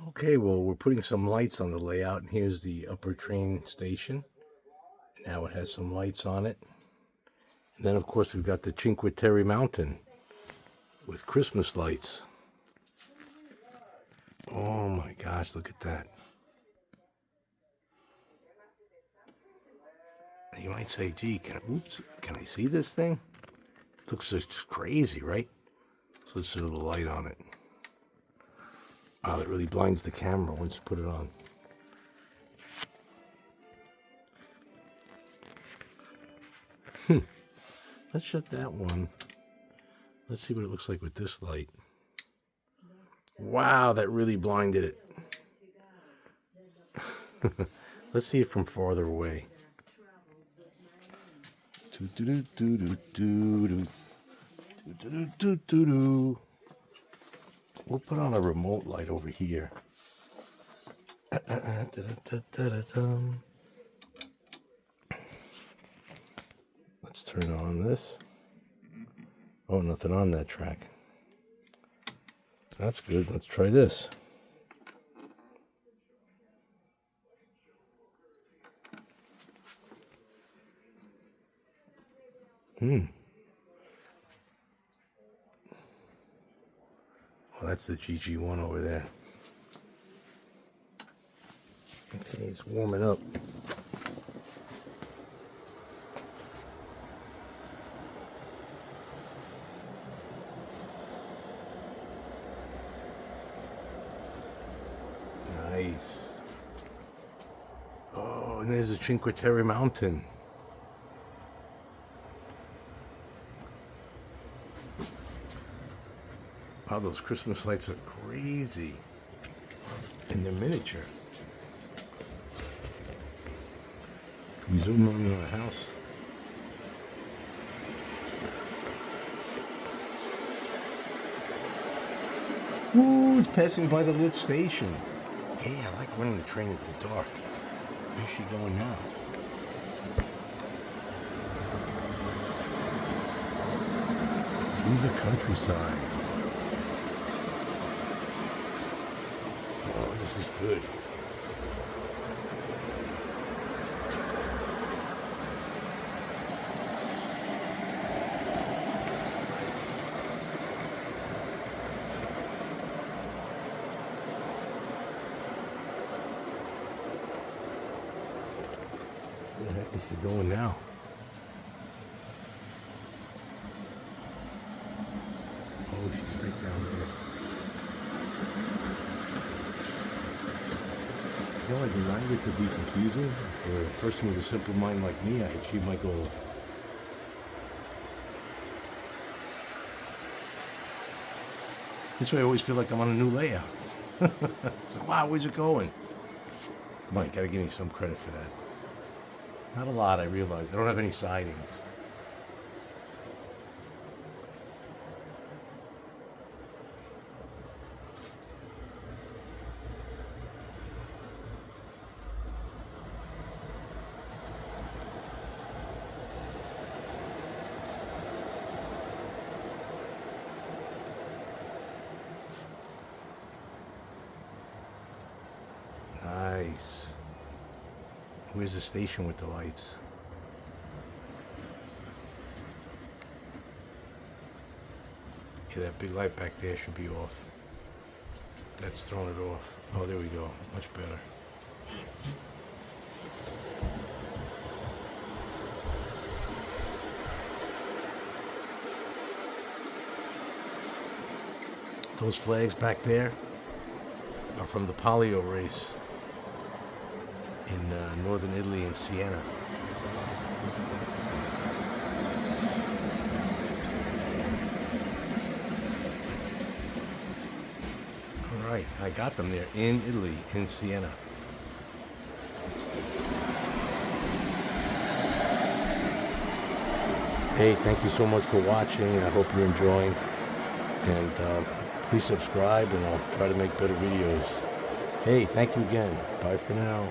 Okay, well, we're putting some lights on the layout, and here's the upper train station. Now it has some lights on it. And then, of course, we've got the Quinque Terre mountain with Christmas lights. Oh my gosh, look at that. You might say, gee, can I see this thing? It looks just crazy, right? So let's put a little light on it. Wow, it really blinds the camera once you put it on. Let's shut that one. Let's see what it looks like with this light. Wow, that really blinded it. Let's see it from farther away. We'll put on a remote light over here. Let's turn on this. Oh, nothing on that track. That's good. Let's try this. Well, that's the GG-1 over there. Okay, it's warming up. Nice. Oh, and there's the Quinque Terre mountain. Wow, those Christmas lights are crazy. And they're miniature. Can we zoom in on the house? Ooh, it's passing by the lit station. Hey, I like running the train in the dark. Where's she going now? Through the countryside. Oh, this is good. Where the heck is she going now? Oh, she's right down there. You know, I designed it to be confusing. For a person with a simple mind like me, I achieved my goal. This way I always feel like I'm on a new layout. It's like, wow, where's it going? Come on, you gotta give me some credit for that. Not a lot, I realize. I don't have any sidings. Nice. Where's the station with the lights? Yeah, that big light back there should be off. That's throwing it off. Oh, there we go. Much better. Those flags back there are from the polio race in northern Italy in Siena. All right, I got them there in Italy, in Siena. Hey, thank you so much for watching. I hope you're enjoying. And please subscribe, and I'll try to make better videos. Hey, thank you again. Bye for now.